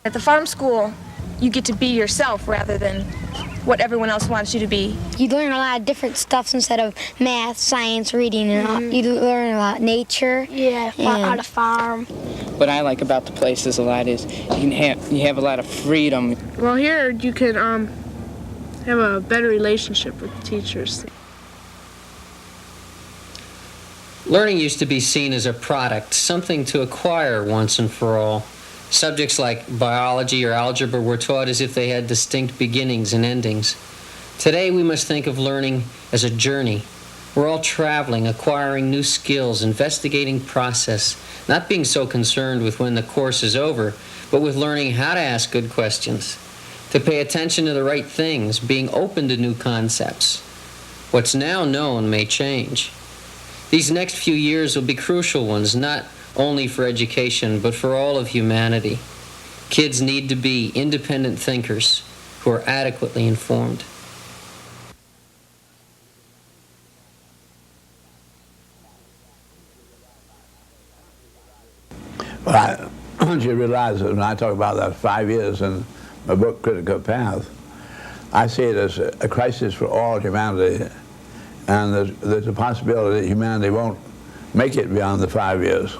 At the farm school, you get to be yourself rather than what everyone else wants you to be. You learn a lot of different stuff instead of math, science, reading, and all. You learn about nature. Yeah, how to farm. What I like about the place a lot is you have a lot of freedom. Well, here you can have a better relationship with the teachers. Learning used to be seen as a product, something to acquire once and for all. Subjects like biology or algebra were taught as if they had distinct beginnings and endings. Today we must think of learning as a journey. We're all traveling, acquiring new skills, investigating process, not being so concerned with when the course is over, but with learning how to ask good questions, to pay attention to the right things, being open to new concepts. What's now known may change. These next few years will be crucial ones, not only for education, but for all of humanity. Kids need to be independent thinkers who are adequately informed. Well, I want you to realize that when I talk about that 5 years in my book, Critical Path, I see it as a crisis for all humanity, and there's a possibility that humanity won't make it beyond the 5 years.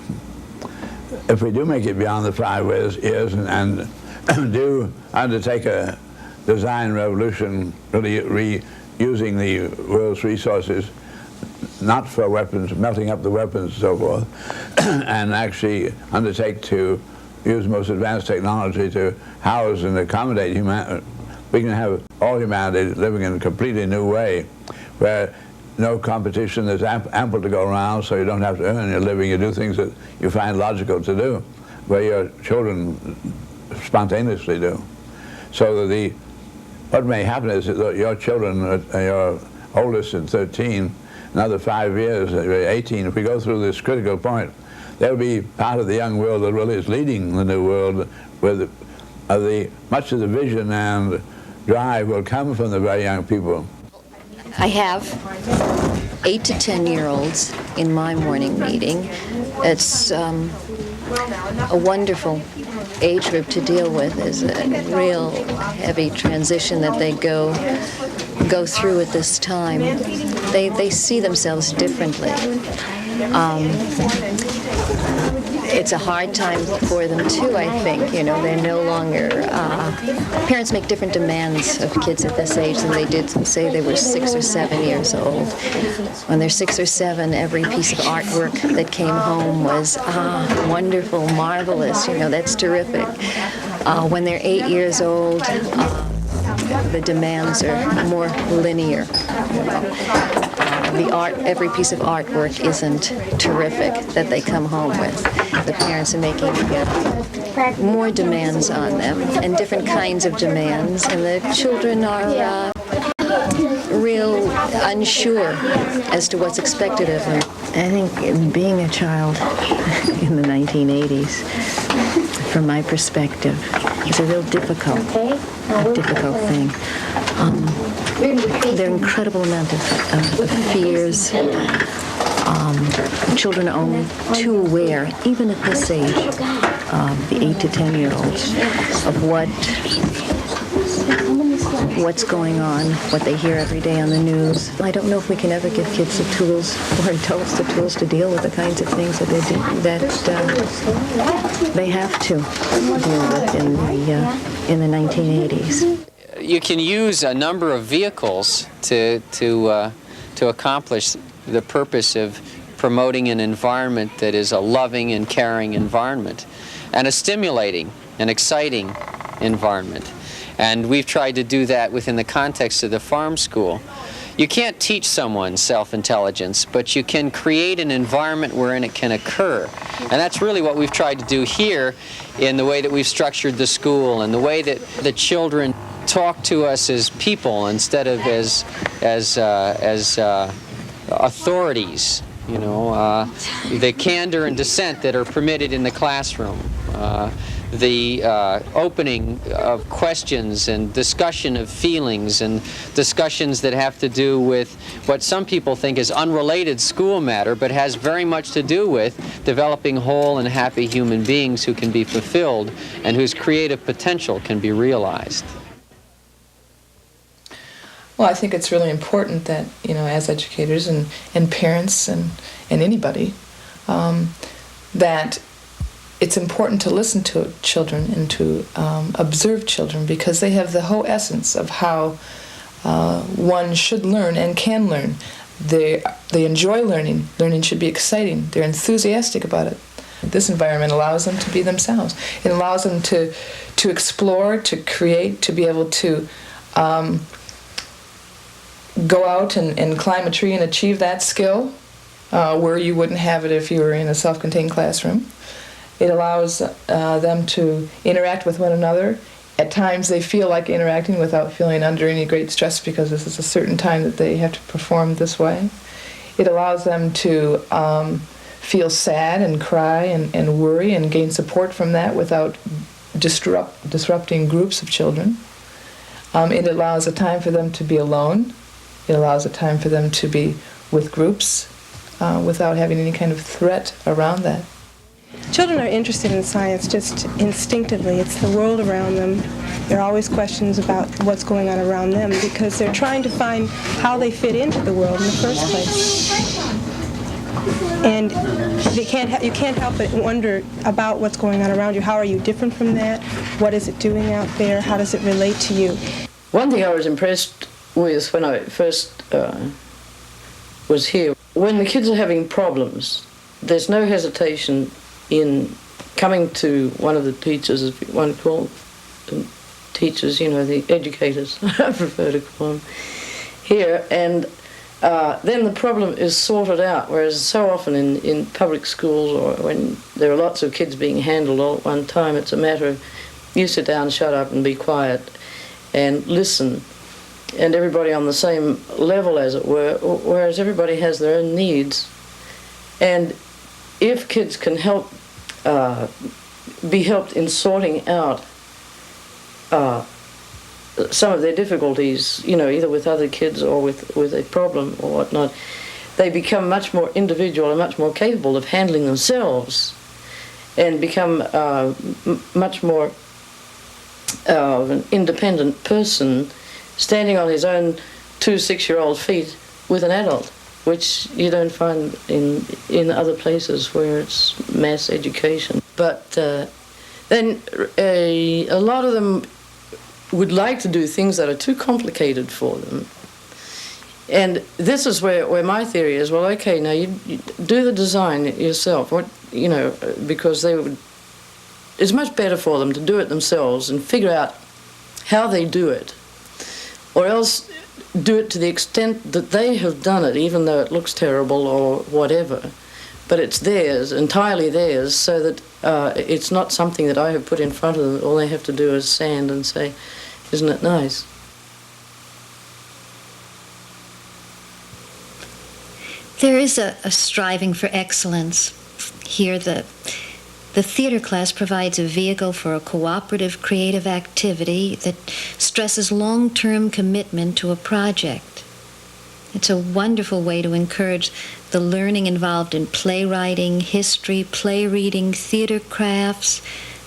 If we do make it beyond the 5 years and do undertake a design revolution, really reusing the world's resources, not for weapons, melting up the weapons and so forth, and actually undertake to use the most advanced technology to house and accommodate humanity, we can have all humanity living in a completely new way, where no competition, there's ample to go around, so you don't have to earn your living. You do things that you find logical to do, where your children spontaneously do. So that what may happen is that your children, your oldest at 13, another 5 years, 18, if we go through this critical point, they'll be part of the young world that really is leading the new world, where much of the vision and drive will come from the very young people. I have 8 to 10-year-olds in my morning meeting. It's a wonderful age group to deal with. It's a real heavy transition that they go through at this time. They see themselves differently. It's a hard time for them too, I think. You know, they're no longer, parents make different demands of kids at this age than they did, say they were 6 or 7 years old. When they're 6 or 7, every piece of artwork that came home was wonderful, marvelous, you know, that's terrific. When they're 8 years old, the demands are more linear. Every piece of artwork isn't terrific that they come home with. The parents are making more demands on them, and different kinds of demands, and the children are real unsure as to what's expected of them. I think being a child in the 1980s, from my perspective, is a real difficult thing. There are incredible amount of fears. Children are only too aware, even at this age, the 8 to 10-year-olds, of what's going on, what they hear every day on the news. I don't know if we can ever give kids the tools, or adults the tools, to deal with the kinds of things that they have to deal with in the 1980s. You can use a number of vehicles to accomplish the purpose of promoting an environment that is a loving and caring environment, and a stimulating and exciting environment. And we've tried to do that within the context of the farm school. You can't teach someone self-intelligence, but you can create an environment wherein it can occur. And that's really what we've tried to do here in the way that we've structured the school, and the way that the children talk to us as people instead of as authorities. You know, the candor and dissent that are permitted in the classroom. the opening of questions and discussion of feelings and discussions that have to do with what some people think is unrelated school matter, but has very much to do with developing whole and happy human beings who can be fulfilled and whose creative potential can be realized. Well, I think it's really important that, you know, as educators and parents and anybody, that it's important to listen to children and to observe children, because they have the whole essence of how one should learn and can learn. They enjoy learning. Learning should be exciting. They're enthusiastic about it. This environment allows them to be themselves. It allows them to explore, to create, to be able to go out and climb a tree and achieve that skill where you wouldn't have it if you were in a self-contained classroom. It allows them to interact with one another. At times they feel like interacting without feeling under any great stress, because this is a certain time that they have to perform this way. It allows them to feel sad and cry and worry and gain support from that without disrupting groups of children. It allows a time for them to be alone. It allows a time for them to be with groups without having any kind of threat around that. Children are interested in science just instinctively. It's the world around them. There are always questions about what's going on around them, because they're trying to find how they fit into the world in the first place. And you can't help but wonder about what's going on around you. How are you different from that? What is it doing out there? How does it relate to you? One thing I was impressed with when I first was here, when the kids are having problems, there's no hesitation in coming to one of the teachers, as one called them teachers, you know, the educators, I prefer to call them, here, and then the problem is sorted out, whereas so often in public schools, or when there are lots of kids being handled all at one time, it's a matter of you sit down, shut up and be quiet and listen, and everybody on the same level, as it were, whereas everybody has their own needs. And if kids can be helped in sorting out some of their difficulties, you know, either with other kids or with a problem or whatnot, they become much more individual and much more capable of handling themselves, and become much more of an independent person, standing on his own 2 6-year-old feet with an adult, which you don't find in other places where it's mass education. But then a lot of them would like to do things that are too complicated for them. And this is where my theory is, well, okay, now you do the design yourself, you know, because it's much better for them to do it themselves and figure out how they do it, or else do it to the extent that they have done it, even though it looks terrible or whatever, but it's theirs, entirely theirs, so that it's not something that I have put in front of them. All they have to do is stand and say, isn't it nice? There is a striving for excellence. Here, the theater class provides a vehicle for a cooperative, creative activity that stresses long-term commitment to a project. It's a wonderful way to encourage the learning involved in playwriting, history, play reading, theater crafts,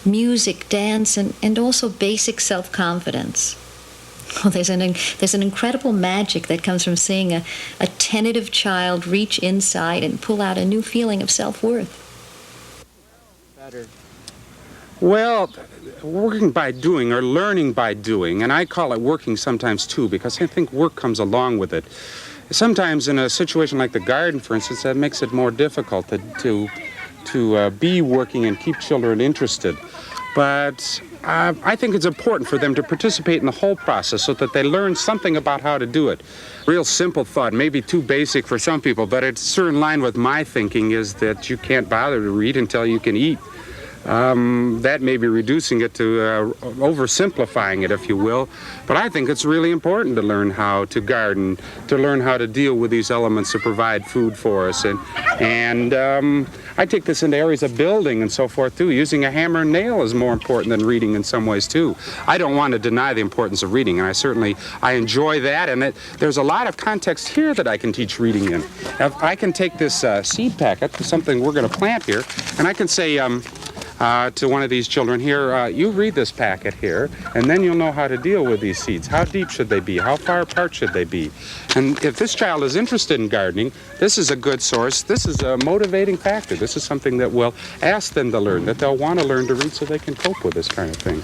music, dance, and also basic self-confidence. Oh, there's an incredible magic that comes from seeing a tentative child reach inside and pull out a new feeling of self-worth. Well, working by doing, or learning by doing, and I call it working sometimes too, because I think work comes along with it. Sometimes in a situation like the garden, for instance, that makes it more difficult to be working and keep children interested. But I think it's important for them to participate in the whole process so that they learn something about how to do it. Real simple thought, maybe too basic for some people, but it's in line with my thinking, is that you can't bother to read until you can eat. That may be reducing it to oversimplifying it, if you will, but I think it's really important to learn how to garden, to learn how to deal with these elements that provide food for us, and I take this into areas of building and so forth too. Using a hammer and nail is more important than reading in some ways too. I don't want to deny the importance of reading, and I enjoy that, and there's a lot of context here that I can teach reading in. Now, I can take this seed packet, something we're going to plant here, and I can say to one of these children here, you read this packet here, and then you'll know how to deal with these seeds. How deep should they be? How far apart should they be? And if this child is interested in gardening, this is a good source. This is a motivating factor. This is something that will ask them to learn, that they'll want to learn to read so they can cope with this kind of thing.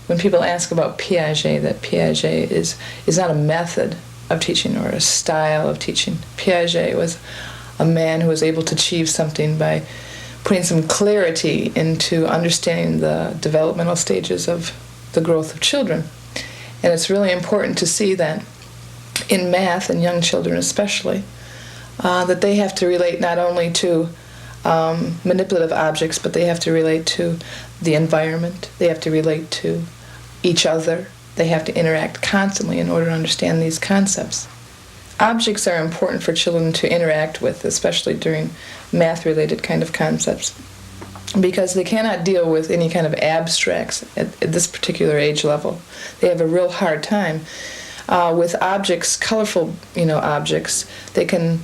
When people ask about Piaget, that Piaget is not a method of teaching or a style of teaching. Piaget was a man who was able to achieve something by putting some clarity into understanding the developmental stages of the growth of children. And it's really important to see that in math, and young children especially, that they have to relate not only to manipulative objects, but they have to relate to the environment, they have to relate to each other, they have to interact constantly in order to understand these concepts. Objects are important for children to interact with, especially during math-related kind of concepts, because they cannot deal with any kind of abstracts at this particular age level. They have a real hard time with objects, colorful, objects. They can,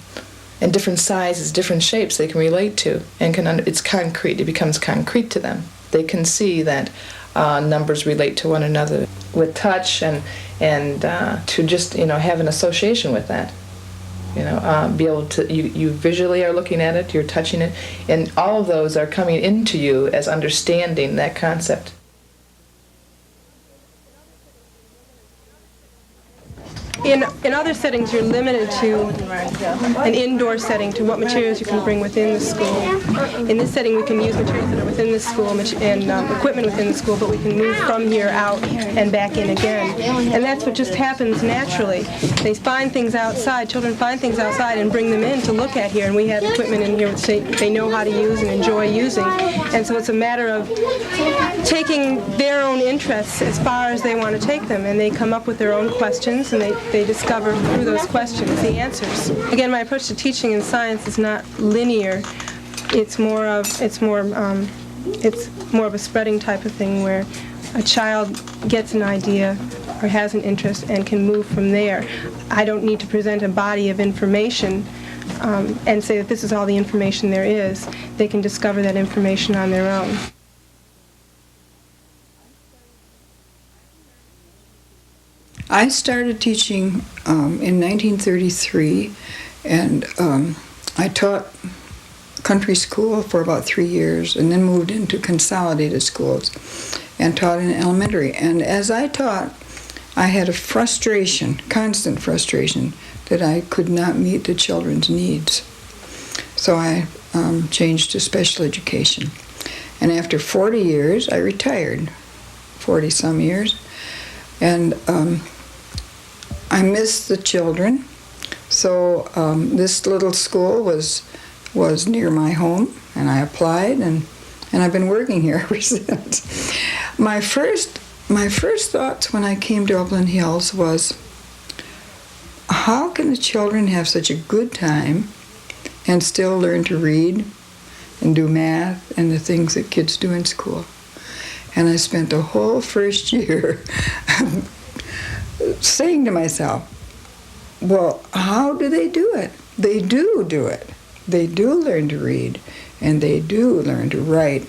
in different sizes, different shapes, they can relate to, and it's concrete. It becomes concrete to them. They can see that numbers relate to one another with touch, and to just have an association with that. Be able to, you visually are looking at it, you're touching it, and all of those are coming into you as understanding that concept. In other settings, you're limited to an indoor setting, to what materials you can bring within the school. In this setting, we can use materials that are within the school and equipment within the school, but we can move from here out and back in again. And that's what just happens naturally. They find things outside, children find things outside and bring them in to look at here, and we have equipment in here which they know how to use and enjoy using. And so it's a matter of taking their own interests as far as they want to take them, and they come up with their own questions, and they discover through those questions the answers. Again, my approach to teaching in science is not linear. It's more of a spreading type of thing, where a child gets an idea or has an interest and can move from there. I don't need to present a body of information and say that this is all the information there is. They can discover that information on their own. I started teaching in 1933, and I taught country school for about 3 years, and then moved into consolidated schools and taught in elementary. And as I taught, I had a frustration, constant frustration, that I could not meet the children's needs. So I changed to special education. And after 40 years, I retired, 40-some years, and I missed the children, so this little school was near my home, and I applied, and I've been working here ever since. My first thoughts when I came to Upland Hills was, how can the children have such a good time and still learn to read and do math and the things that kids do in school? And I spent the whole first year saying to myself, well, how do they do it? They do it. They do learn to read, and they do learn to write,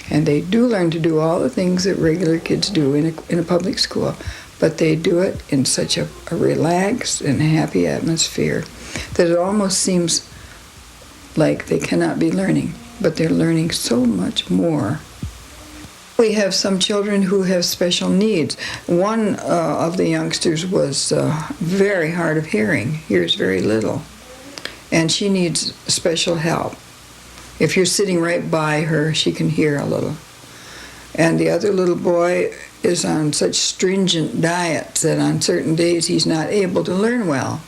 and they do learn to do all the things that regular kids do in a public school, but they do it in such a relaxed and happy atmosphere that it almost seems like they cannot be learning, but they're learning so much more. We have some children who have special needs. One of the youngsters was very hard of hearing, hears very little, and she needs special help. If you're sitting right by her, she can hear a little. And the other little boy is on such stringent diets that on certain days he's not able to learn well,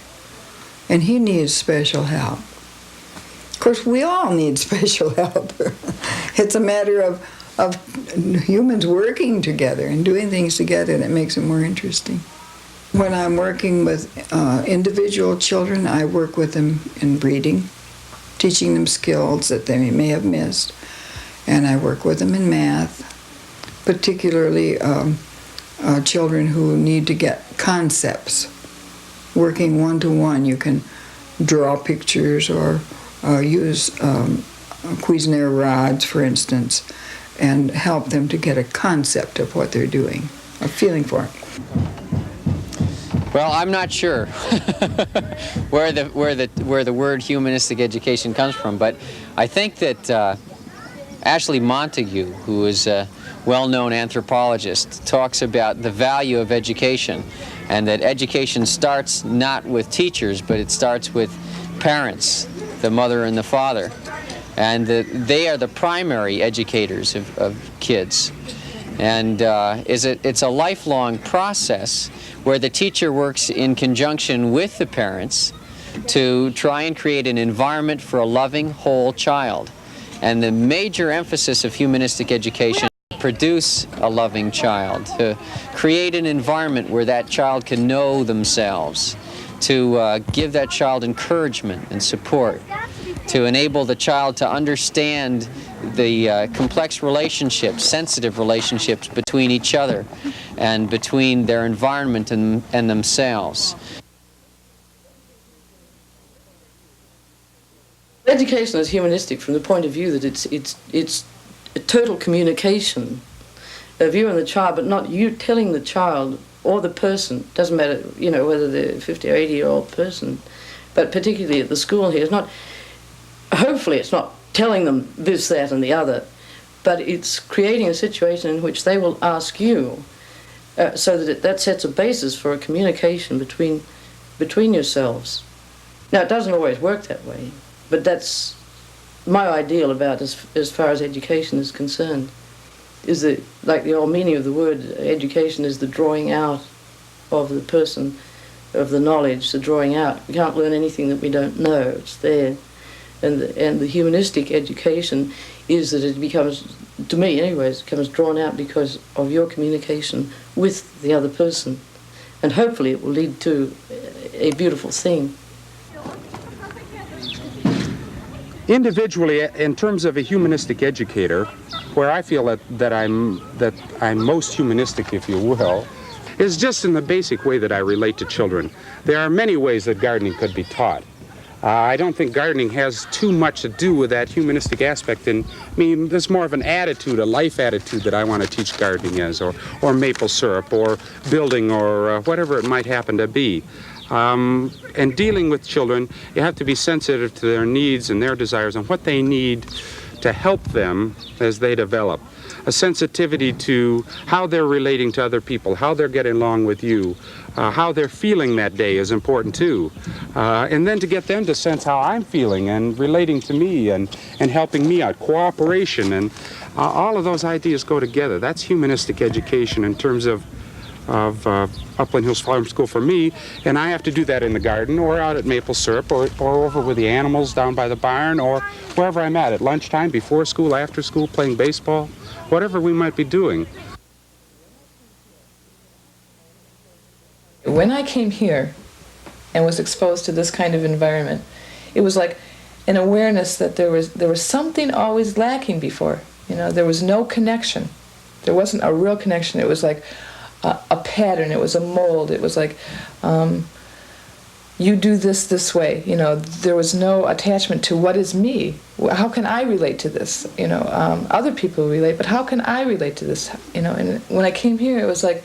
and he needs special help. Of course, we all need special help. It's a matter of humans working together and doing things together that makes it more interesting. When I'm working with individual children, I work with them in breeding, teaching them skills that they may have missed. And I work with them in math, particularly children who need to get concepts. Working one-to-one, you can draw pictures or use Cuisenaire rods, for instance, and help them to get a concept of what they're doing, a feeling for it. Well, I'm not sure where the word humanistic education comes from, but I think that Ashley Montagu, who is a well-known anthropologist, talks about the value of education, and that education starts not with teachers, but it starts with parents, the mother and the father, and that they are the primary educators of kids. And it's a lifelong process where the teacher works in conjunction with the parents to try and create an environment for a loving, whole child. And the major emphasis of humanistic education is to produce a loving child, to create an environment where that child can know themselves, to give that child encouragement and support, to enable the child to understand the complex relationships, sensitive relationships between each other and between their environment and themselves. Education is humanistic from the point of view that it's a total communication of you and the child, but not you telling the child or the person, doesn't matter, you know, whether they're a 50 or 80-year-old person, but particularly at the school here, it's not, hopefully it's not telling them this, that and the other, but it's creating a situation in which they will ask you, so that that sets a basis for a communication between yourselves. Now, it doesn't always work that way, but that's my ideal about as far as education is concerned, is that, like the old meaning of the word, education is the drawing out of the person, of the knowledge, the drawing out. We can't learn anything that we don't know, it's there. And the humanistic education is that it becomes, to me anyways, it becomes drawn out because of your communication with the other person. And hopefully it will lead to a beautiful thing. Individually, in terms of a humanistic educator, where I feel that I'm most humanistic, if you will, is just in the basic way that I relate to children. There are many ways that gardening could be taught. I don't think gardening has too much to do with that humanistic aspect. And I mean, there's more of an attitude, a life attitude that I want to teach gardening as, or maple syrup, or building, or whatever it might happen to be. And dealing with children, you have to be sensitive to their needs and their desires and what they need to help them as they develop. A sensitivity to how they're relating to other people, how they're getting along with you, how they're feeling that day is important too. And then to get them to sense how I'm feeling and relating to me and helping me out, cooperation, and all of those ideas go together. That's humanistic education in terms of Upland Hills Farm School for me, and I have to do that in the garden or out at Maple Syrup or over with the animals down by the barn or wherever I'm at lunchtime, before school, after school, playing baseball, whatever we might be doing. When I came here and was exposed to this kind of environment, it was like an awareness that there was something always lacking before. You know, there was no connection. There wasn't a real connection. It was like a pattern. It was a mold. It was like, you do this way. You know, there was no attachment to what is me. How can I relate to this? You know, other people relate, but how can I relate to this? You know, and when I came here, it was like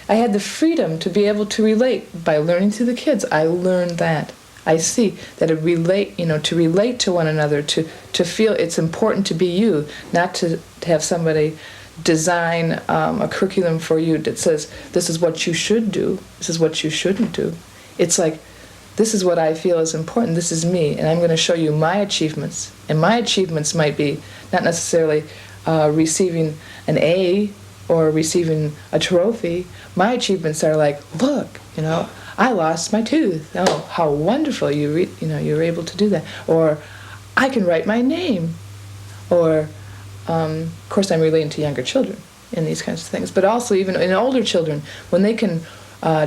I had the freedom to be able to relate by learning to the kids. I learned that. I see that to relate to one another, to feel it's important to be you, not to have somebody design a curriculum for you that says this is what you should do, this is what you shouldn't do. It's like, this is what I feel is important, this is me, and I'm going to show you my achievements. And my achievements might be not necessarily receiving an A or receiving a trophy. My achievements are like, look, you know, I lost my tooth. Oh, how wonderful you were able to do that. Or I can write my name. Or of course, I'm relating to younger children in these kinds of things, but also even in older children, when they can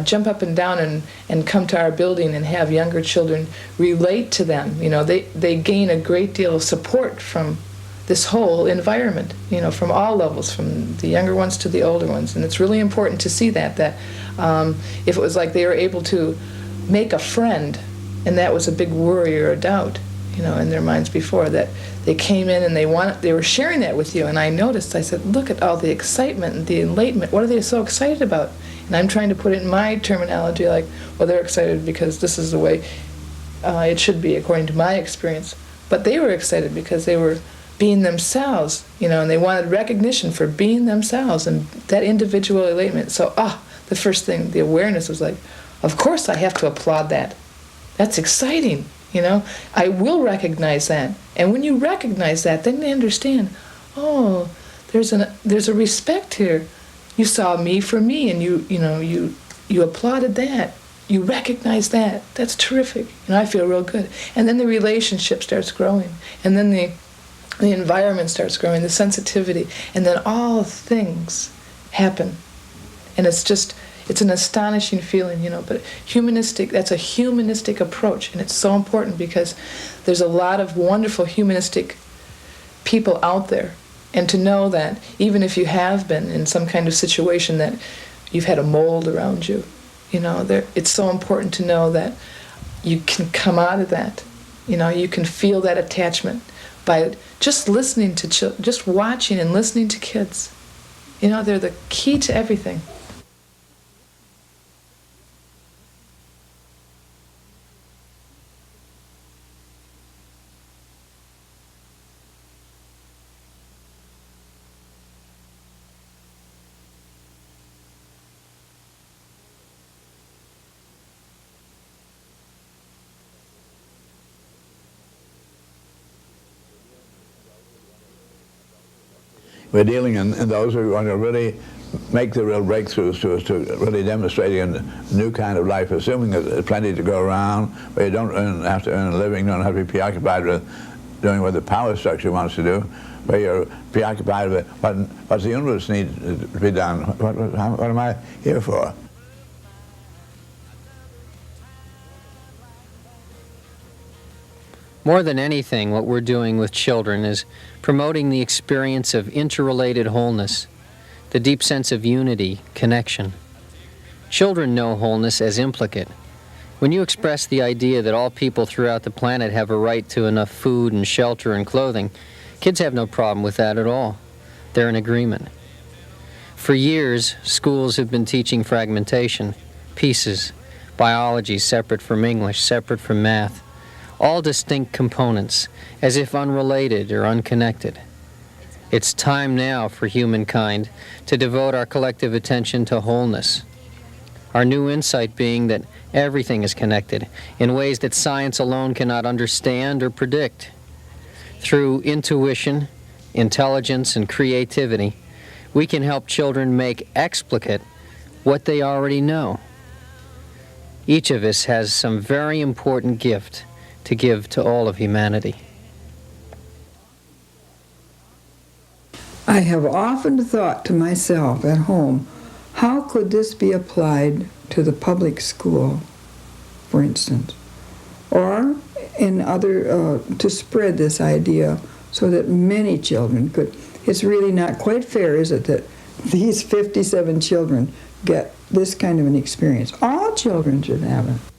jump up and down and come to our building and have younger children relate to them. You know, they gain a great deal of support from this whole environment, you know, from all levels, from the younger ones to the older ones. And it's really important to see that if it was like they were able to make a friend, and that was a big worry or a doubt, you know, in their minds before, that they came in and they were sharing that with you. And I noticed, I said, look at all the excitement and the enlightenment. What are they so excited about? And I'm trying to put it in my terminology, like, well, they're excited because this is the way it should be according to my experience. But they were excited because they were being themselves, you know, and they wanted recognition for being themselves and that individual enlightenment. So, the first thing, the awareness was like, of course I have to applaud that. That's exciting, you know. I will recognize that. And when you recognize that, then they understand, oh, there's a respect here. You saw me for me, and you applauded that. You recognize that. That's terrific. And I feel real good. And then the relationship starts growing. And then the environment starts growing, the sensitivity. And then all things happen. And it's an astonishing feeling, you know. But that's a humanistic approach. And it's so important because there's a lot of wonderful humanistic people out there. And to know that even if you have been in some kind of situation that you've had a mold around you, you know, it's so important to know that you can come out of that. You know, you can feel that attachment by just listening to just watching and listening to kids. You know, they're the key to everything. We're dealing in those who are going to really make the real breakthroughs to really demonstrating a new kind of life, assuming that there's plenty to go around, where you don't have to earn a living, don't have to be preoccupied with doing what the power structure wants to do, where you're preoccupied with what's the universe need to be done, what am I here for? More than anything, what we're doing with children is promoting the experience of interrelated wholeness, the deep sense of unity, connection. Children know wholeness as implicate. When you express the idea that all people throughout the planet have a right to enough food and shelter and clothing, kids have no problem with that at all. They're in agreement. For years, schools have been teaching fragmentation, pieces, biology separate from English, separate from math, all distinct components, as if unrelated or unconnected. It's time now for humankind to devote our collective attention to wholeness. Our new insight being that everything is connected in ways that science alone cannot understand or predict. Through intuition, intelligence, and creativity, we can help children make explicate what they already know. Each of us has some very important gift to give to all of humanity. I have often thought to myself at home, how could this be applied to the public school, for instance? Or in other, to spread this idea so that many children could. It's really not quite fair, is it, that these 57 children get this kind of an experience? All children should have it.